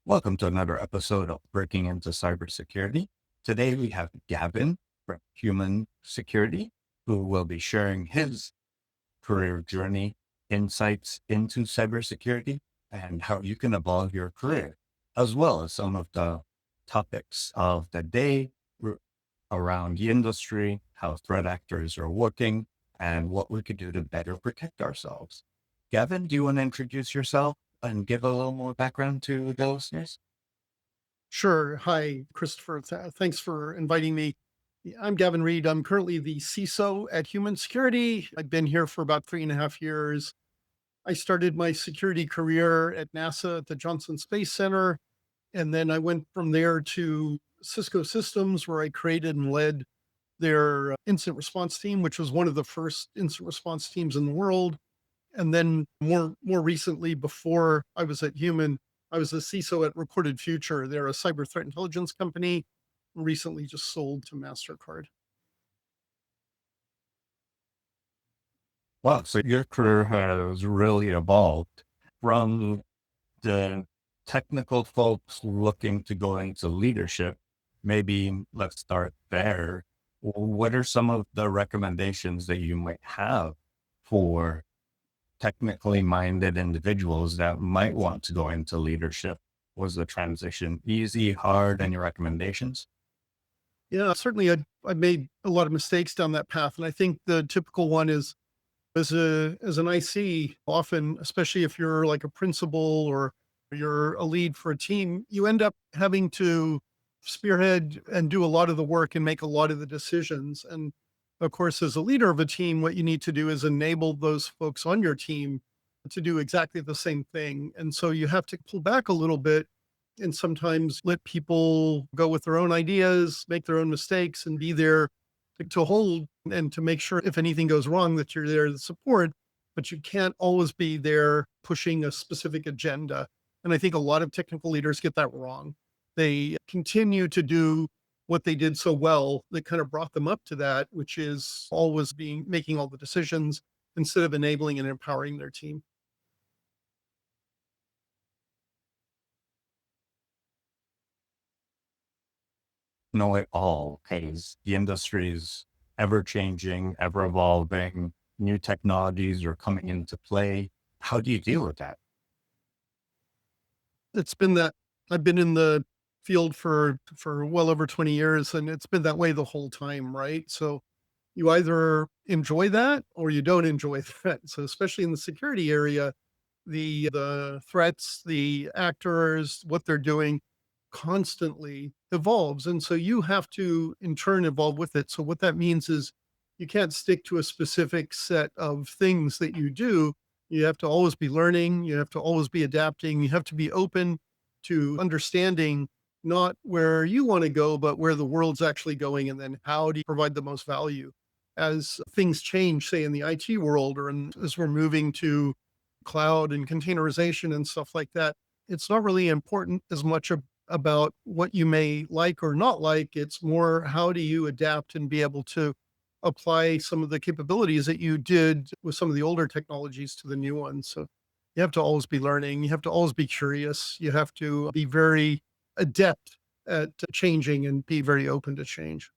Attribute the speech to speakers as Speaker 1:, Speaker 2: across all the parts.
Speaker 1: Welcome to another episode of Breaking into Cybersecurity. Today we have Gavin from Human Security, who will be sharing his career journey, insights into cybersecurity, and how you can evolve your career, as well as some of the topics of the day around the industry, how threat actors are working, and what we could do to better protect ourselves. Gavin, do you want to introduce yourself and give a little more background to the listeners?
Speaker 2: Sure. Hi, Christopher. Thanks for inviting me. I'm Gavin Reid. I'm currently the CISO at Human Security. I've been here for about 3.5 years. I started my security career at NASA at the Johnson Space Center. And then I went from there to Cisco Systems, where I created and led their incident response team, which was one of the first incident response teams in the world. And then more recently, before I was at Human, I was a CISO at Recorded Future. They're a cyber threat intelligence company, recently just sold to MasterCard.
Speaker 1: Wow. So your career has really evolved from the technical folks looking to go into leadership. Maybe let's start there. What are some of the recommendations that you might have for technically minded individuals that might want to go into leadership? Was the transition easy, hard? Any recommendations?
Speaker 2: Yeah, certainly I made a lot of mistakes down that path. And I think the typical one is as an IC, often, especially if you're like a principal or you're a lead for a team, you end up having to spearhead and do a lot of the work and make a lot of the decisions. And of course, as a leader of a team, what you need to do is enable those folks on your team to do exactly the same thing. And so you have to pull back a little bit and sometimes let people go with their own ideas, make their own mistakes, and be there to hold and to make sure if anything goes wrong that you're there to support, but you can't always be there pushing a specific agenda. And I think a lot of technical leaders get that wrong. They continue to do what they did so well that kind of brought them up to that, which is always being making all the decisions instead of enabling and empowering their team.
Speaker 1: Know it all because the industry is ever changing, ever evolving. New technologies are coming into play. How do you deal with that?
Speaker 2: It's been that I've been in the field for well over 20 years, and it's been that way the whole time, right? So you either enjoy that or you don't enjoy that. So especially in the security area, the threats, the actors, what they're doing constantly evolves. And so you have to in turn evolve with it. So what that means is you can't stick to a specific set of things that you do. You have to always be learning, you have to always be adapting, you have to be open to understanding not where you want to go, but where the world's actually going, and then how do you provide the most value as things change, say in the IT world as we're moving to cloud and containerization and stuff like that. It's not really important as much about what you may like or not like. It's more how do you adapt and be able to apply some of the capabilities that you did with some of the older technologies to the new ones. So you have to always be learning. You have to always be curious. You have to be very adept at changing and be very open to change.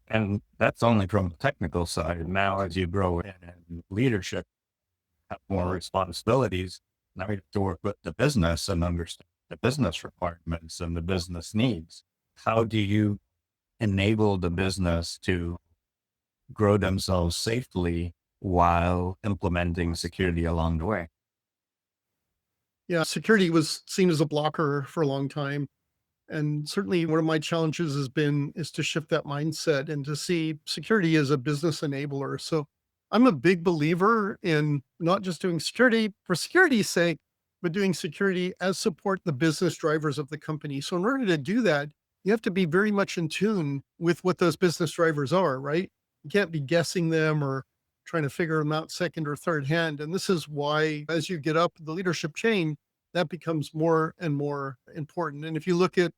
Speaker 1: And that's only from the technical side. Now, as you grow in leadership, have more responsibilities. Now you have to work with the business and understand the business requirements and the business needs. How do you enable the business to grow themselves safely while implementing security along the way?
Speaker 2: Yeah, security was seen as a blocker for a long time. And certainly one of my challenges is to shift that mindset and to see security as a business enabler. So I'm a big believer in not just doing security for security's sake, but doing security as support the business drivers of the company. So in order to do that, you have to be very much in tune with what those business drivers are, right? You can't be guessing them or trying to figure them out second or third hand. And this is why, as you get up the leadership chain, that becomes more and more important. And if you look at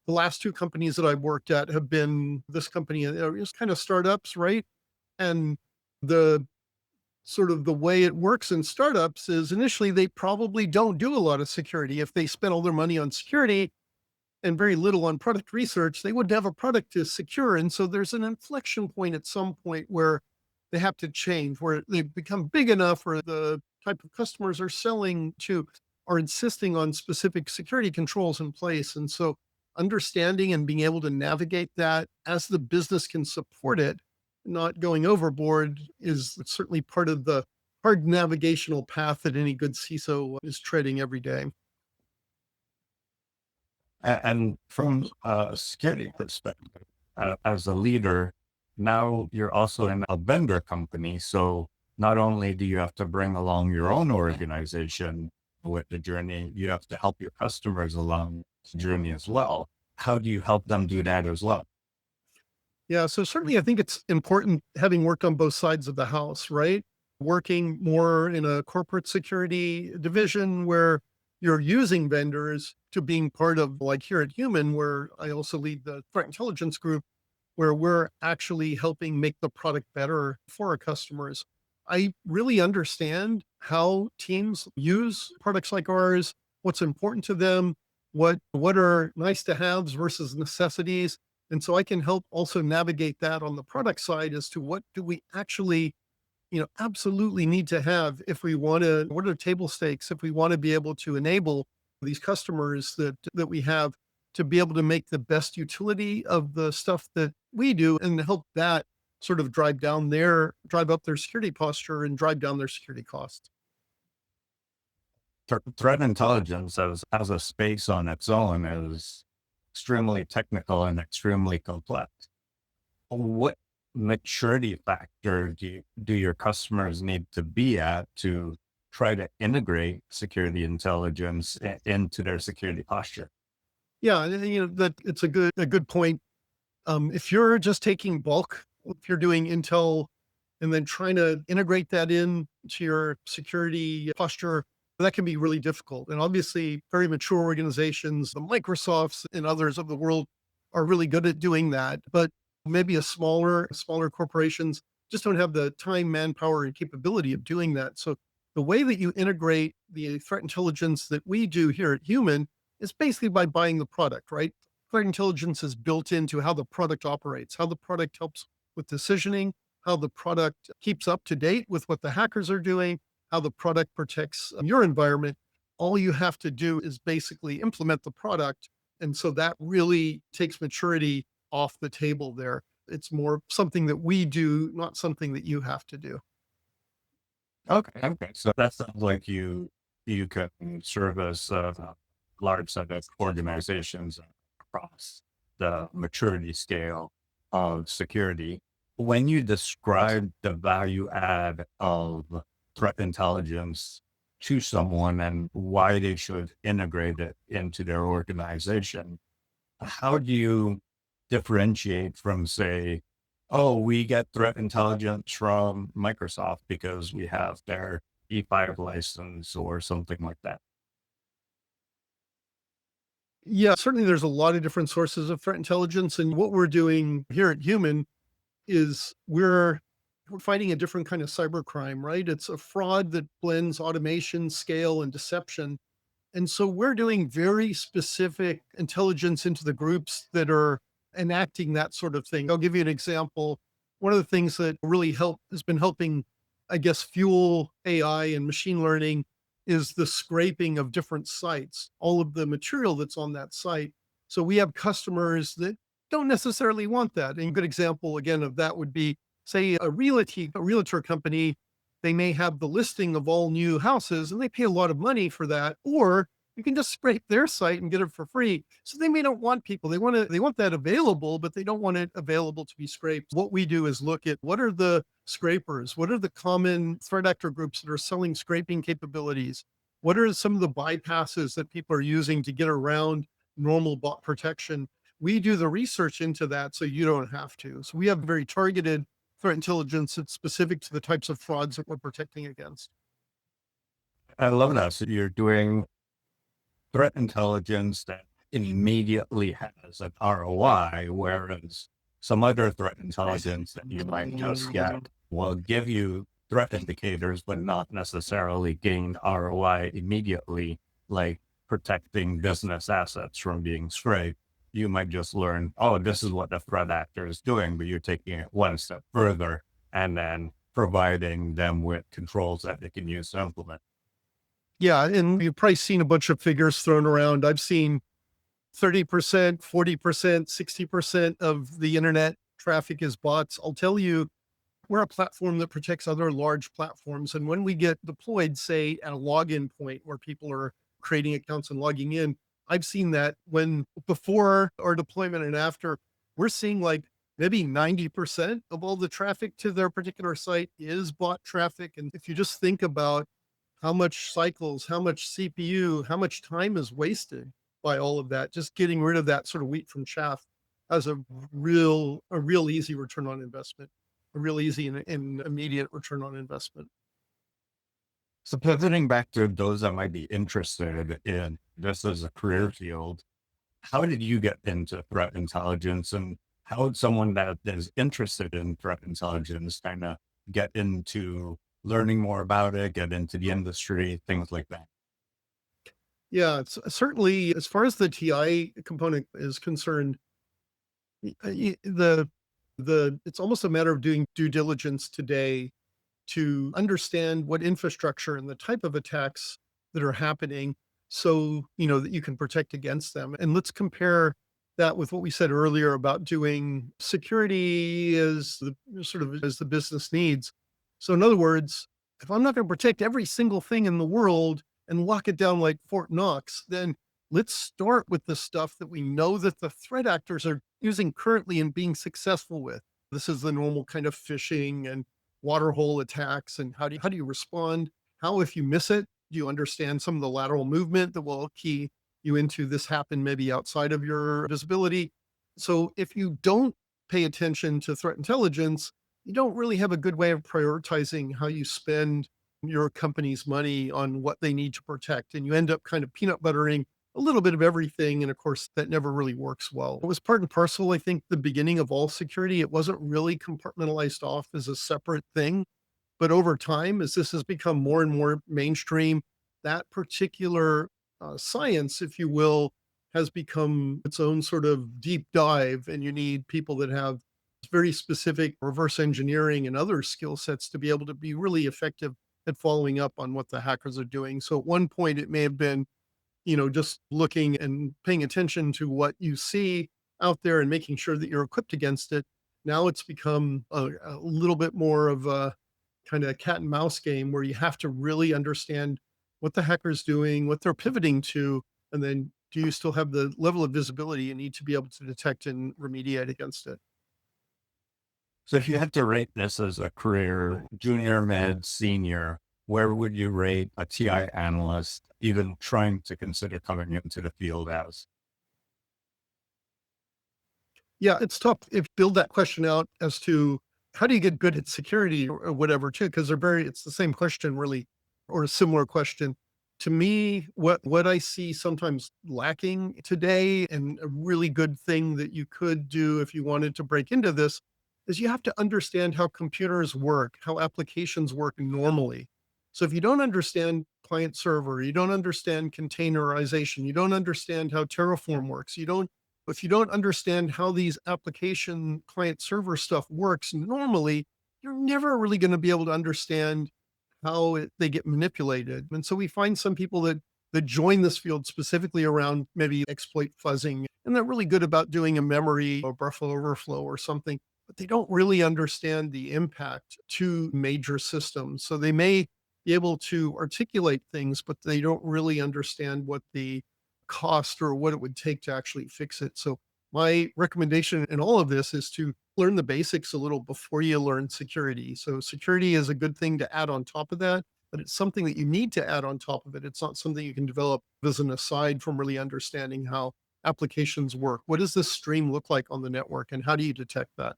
Speaker 2: the last two companies that I've worked at have been this company, just kind of startups, right? And the sort of the way it works in startups is initially they probably don't do a lot of security. If they spend all their money on security and very little on product research, they wouldn't have a product to secure. And so there's an inflection point at some point where they have to change, where they become big enough, or the type of customers are selling to are insisting on specific security controls in place. And so understanding and being able to navigate that as the business can support it, not going overboard, is certainly part of the hard navigational path that any good CISO is treading every day.
Speaker 1: And from a security perspective, as a leader, now you're also in a vendor company. So not only do you have to bring along your own organization with the journey, you have to help your customers along the journey as well. How do you help them do that as well?
Speaker 2: Yeah, so certainly I think it's important having worked on both sides of the house, right? Working more in a corporate security division where you're using vendors, to being part of, like here at Human, where I also lead the threat intelligence group, where we're actually helping make the product better for our customers. I really understand how teams use products like ours, what's important to them, what are nice to haves versus necessities. And so I can help also navigate that on the product side as to what do we actually, absolutely need to have if we want to, what are table stakes if we want to be able to enable these customers that we have to be able to make the best utility of the stuff that we do, and help that sort of drive up their security posture and drive down their security costs.
Speaker 1: Threat intelligence as a space on its own is extremely technical and extremely complex. What maturity factor do your customers need to be at to try to integrate security intelligence into their security posture?
Speaker 2: Yeah, and, that it's a good point. If you're just taking bulk, if you're doing Intel and then trying to integrate that in to your security posture, that can be really difficult. And obviously, very mature organizations, the Microsofts and others of the world, are really good at doing that. But maybe smaller corporations just don't have the time, manpower, and capability of doing that. So the way that you integrate the threat intelligence that we do here at Human is basically by buying the product, right? Threat intelligence is built into how the product operates, how the product helps with decisioning, how the product keeps up to date with what the hackers are doing, how the product protects your environment. All you have to do is basically implement the product. And so that really takes maturity off the table there. It's more something that we do, not something that you have to do.
Speaker 1: Okay. Okay. So that sounds like you can service a large set of organizations across the maturity scale of security. When you describe the value add of threat intelligence to someone and why they should integrate it into their organization, how do you differentiate from, say, oh, we get threat intelligence from Microsoft because we have their E5 license or something like that?
Speaker 2: Yeah, certainly there's a lot of different sources of threat intelligence. And what we're doing here at Human is we're fighting a different kind of cybercrime, right? It's a fraud that blends automation, scale, and deception. And so we're doing very specific intelligence into the groups that are enacting that sort of thing. I'll give you an example. One of the things that really has been helping, I guess, fuel AI and machine learning is the scraping of different sites, all of the material that's on that site. So we have customers that don't necessarily want that. And a good example, again, of that would be, say, a realtor company. They may have the listing of all new houses and they pay a lot of money for that, or you can just scrape their site and get it for free. So they may not want people. They want that available, but they don't want it available to be scraped. What we do is look at what are the scrapers, what are the common threat actor groups that are selling scraping capabilities, what are some of the bypasses that people are using to get around normal bot protection. We do the research into that so you don't have to. So we have very targeted threat intelligence that's specific to the types of frauds that we're protecting against.
Speaker 1: I love that. So you're doing threat intelligence that immediately has an ROI, whereas some other threat intelligence that you might just get will give you threat indicators, but not necessarily gain ROI immediately, like protecting business assets from being scraped. You might just learn, oh, this is what the threat actor is doing, but you're taking it one step further and then providing them with controls that they can use to implement.
Speaker 2: Yeah, and you've probably seen a bunch of figures thrown around. I've seen 30%, 40%, 60% of the internet traffic is bots. I'll tell you, we're a platform that protects other large platforms. And when we get deployed, say at a login point where people are creating accounts and logging in, I've seen that when before our deployment and after, we're seeing like maybe 90% of all the traffic to their particular site is bot traffic. And if you just think about how much cycles, how much CPU, how much time is wasted by all of that, just getting rid of that sort of wheat from chaff has a real easy return on investment, a real easy and immediate return on investment.
Speaker 1: So pivoting back to those that might be interested in this as a career field, how did you get into threat intelligence, and how would someone that is interested in threat intelligence kind of get into learning more about it, get into the industry, things like that?
Speaker 2: Yeah, it's certainly as far as the TI component is concerned, the it's almost a matter of doing due diligence today to understand what infrastructure and the type of attacks that are happening so that you can protect against them. And let's compare that with what we said earlier about doing security as the sort of as the business needs. So in other words, if I'm not going to protect every single thing in the world and lock it down like Fort Knox, then let's start with the stuff that we know that the threat actors are using currently and being successful with. This is the normal kind of phishing and waterhole attacks. And how do you respond? How, if you miss it, do you understand some of the lateral movement that will key you into this happened maybe outside of your visibility? So if you don't pay attention to threat intelligence, you don't really have a good way of prioritizing how you spend your company's money on what they need to protect. And you end up kind of peanut buttering a little bit of everything. And of course, that never really works well. It was part and parcel, I think, the beginning of all security. It wasn't really compartmentalized off as a separate thing. But over time, as this has become more and more mainstream, that particular science, if you will, has become its own sort of deep dive. And you need people that have very specific reverse engineering and other skill sets to be able to be really effective at following up on what the hackers are doing. So at one point, it may have been just looking and paying attention to what you see out there and making sure that you're equipped against it. Now it's become a little bit more of a kind of cat and mouse game where you have to really understand what the hacker's doing, what they're pivoting to, and then do you still have the level of visibility you need to be able to detect and remediate against it?
Speaker 1: So if you had to rate this as a career, junior, mid, senior, where would you rate a TI analyst, even trying to consider coming into the field as?
Speaker 2: Yeah, it's tough if build that question out as to how do you get good at security or whatever too, because it's the same question really, or a similar question. To me, what I see sometimes lacking today, and a really good thing that you could do if you wanted to break into this, is you have to understand how computers work, how applications work normally. So if you don't understand client server, you don't understand containerization, you don't understand how Terraform works, if you don't understand how these application client server stuff works normally, you're never really going to be able to understand how they get manipulated. And so we find some people that join this field specifically around maybe exploit fuzzing, and they're really good about doing a memory or buffer overflow or something, but they don't really understand the impact to major systems. So they may be able to articulate things, but they don't really understand what the cost or what it would take to actually fix it. So my recommendation in all of this is to learn the basics a little before you learn security. So security is a good thing to add on top of that, but it's something that you need to add on top of it. It's not something you can develop as an aside from really understanding how applications work. What does this stream look like on the network and how do you detect that?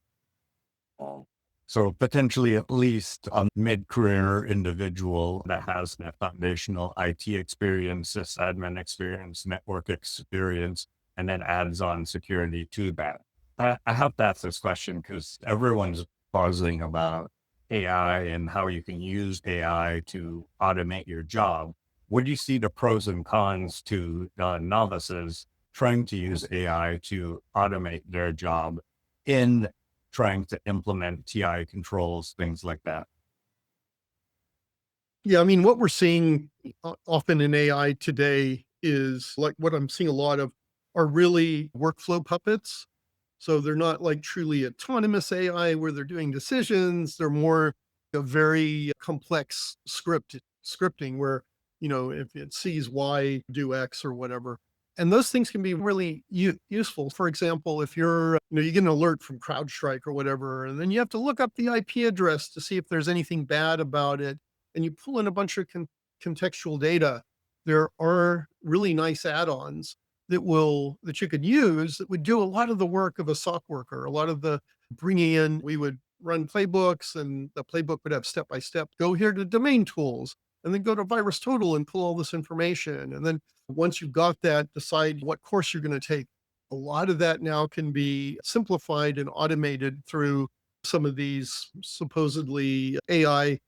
Speaker 1: So potentially at least a mid-career individual that has that foundational IT experience, sysadmin experience, network experience, and then adds on security to that. I have to ask this question because everyone's buzzing about AI and how you can use AI to automate your job. What do you see the pros and cons to novices trying to use AI to automate their job in trying to implement TI controls, things like that?
Speaker 2: Yeah, I mean, what we're seeing often in AI today is like what I'm seeing a lot of are really workflow puppets. So they're not like truly autonomous AI where they're doing decisions. They're more a very complex scripting where, if it sees Y, do X or whatever. And those things can be really useful. For example, if you get an alert from CrowdStrike or whatever, and then you have to look up the IP address to see if there's anything bad about it, and you pull in a bunch of contextual data, there are really nice add-ons that you could use that would do a lot of the work of a SOC worker, a lot of the bringing in. We would run playbooks, and the playbook would have step by step. Go here to domain tools, and then go to Virus Total and pull all this information. And then once you've got that, decide what course you're going to take. A lot of that now can be simplified and automated through some of these supposedly AI,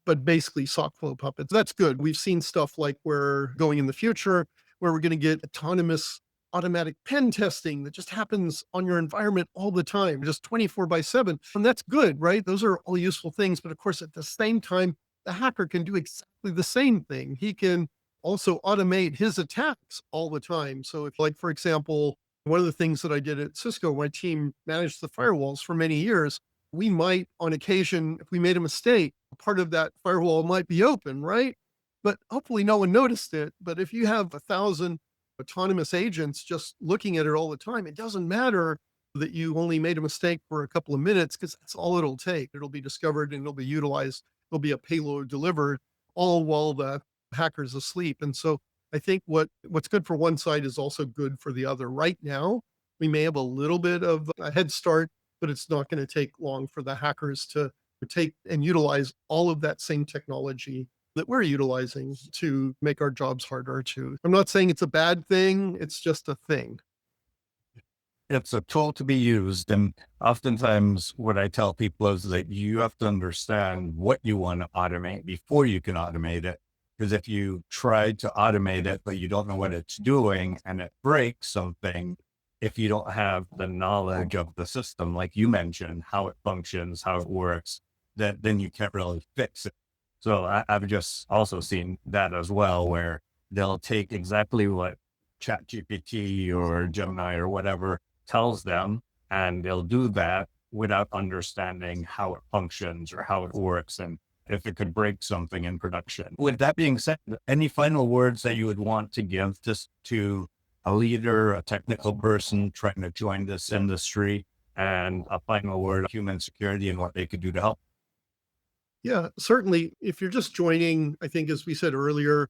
Speaker 2: but basically sock flow puppets. That's good. We've seen stuff like we're going in the future where we're going to get autonomous automatic pen testing that just happens on your environment all the time, just 24/7. And that's good, right? Those are all useful things. But of course, at the same time, the hacker can do exactly the same thing. He can also automate his attacks all the time. So if, like, for example, one of the things that I did at Cisco, my team managed the firewalls for many years. We might, on occasion, if we made a mistake, part of that firewall might be open, right? But hopefully no one noticed it. But if you have 1,000 autonomous agents just looking at it all the time, it doesn't matter that you only made a mistake for a couple of minutes because that's all it'll take. It'll be discovered and it'll be utilized. There'll be a payload delivered all while the hacker's asleep. And so I think what's good for one side is also good for the other. Right now, we may have a little bit of a head start, but it's not going to take long for the hackers to take and utilize all of that same technology that we're utilizing to make our jobs harder too. I'm not saying it's a bad thing, it's just a thing.
Speaker 1: It's a tool to be used. And oftentimes what I tell people is that you have to understand what you want to automate before you can automate it. Because if you try to automate it, but you don't know what it's doing and it breaks something, if you don't have the knowledge of the system, like you mentioned, how it functions, how it works, then you can't really fix it. So I've just also seen that as well, where they'll take exactly what ChatGPT or Gemini or whatever tells them, and they'll do that without understanding how it functions or how it works and if it could break something in production. With that being said, any final words that you would want to give just to a leader, a technical person trying to join this industry, and a final word on human security and what they could do to help?
Speaker 2: Yeah, certainly. If you're just joining, I think, as we said earlier,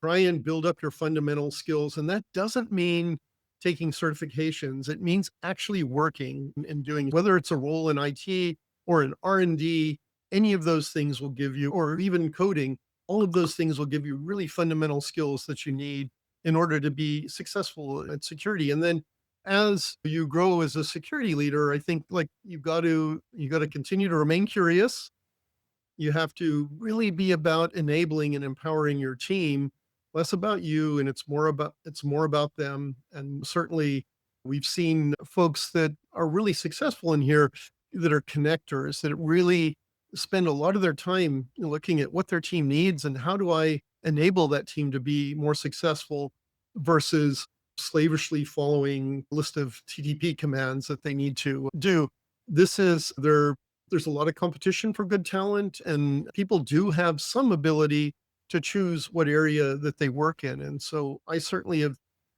Speaker 2: try and build up your fundamental skills. And that doesn't mean taking certifications. It means actually working and doing, whether it's a role in IT or in R&D, any of those things will give you, or even coding, all of those things will give you really fundamental skills that you need in order to be successful at security. And then as you grow as a security leader, I think like you got to continue to remain curious. You have to really be about enabling and empowering your team, less about you, and it's more about them. And certainly we've seen folks that are really successful in here that are connectors that really spend a lot of their time looking at what their team needs and how do I enable that team to be more successful versus slavishly following a list of TTP commands that they need to do. This is there's a lot of competition for good talent, and people do have some ability to choose what area that they work in. And so I certainly have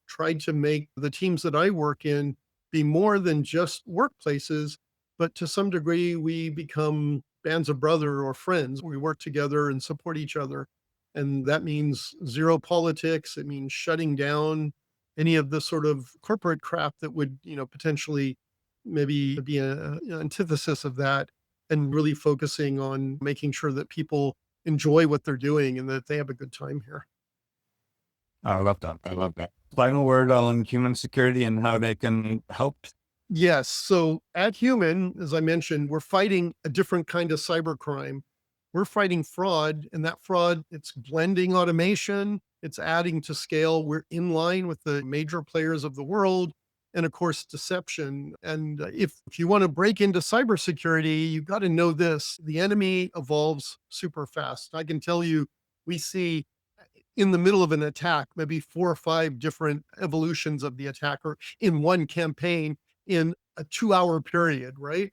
Speaker 2: tried to make the teams that I work in be more than just workplaces, but to some degree, we become bands of brother or friends. We work together and support each other. And that means zero politics. It means shutting down any of the sort of corporate crap that would, potentially maybe be a antithesis of that, and really focusing on making sure that people enjoy what they're doing and that they have a good time here.
Speaker 1: I love that. I love that. Final word on human security and how they can help.
Speaker 2: Yes. So at Human, as I mentioned, we're fighting a different kind of cybercrime. We're fighting fraud, and that fraud, it's blending automation, it's adding to scale. We're in line with the major players of the world, and of course, deception. And if you want to break into cybersecurity, you've got to know this: the enemy evolves super fast. I can tell you, we see in the middle of an attack, maybe 4 or 5 different evolutions of the attacker in one campaign in a 2-hour period, right?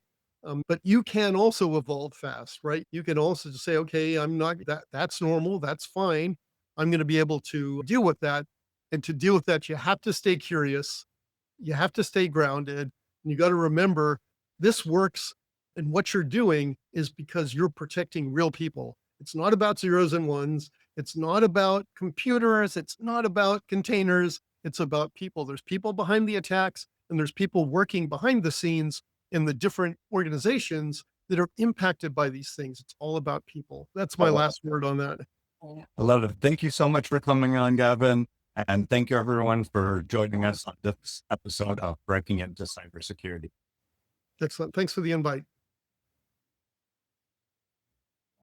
Speaker 2: But you can also evolve fast, right? You can also just say, okay, I'm not that's normal, that's fine. I'm going to be able to deal with that. And to deal with that, you have to stay curious, you have to stay grounded, and you got to remember this works. And what you're doing is because you're protecting real people. It's not about zeros and ones. It's not about computers. It's not about containers. It's about people. There's people behind the attacks, and there's people working behind the scenes in the different organizations that are impacted by these things. It's all about people. That's my last word on that.
Speaker 1: I love it. Thank you so much for coming on, Gavin. And thank you everyone for joining us on this episode of Breaking into Cybersecurity.
Speaker 2: Excellent. Thanks for the invite.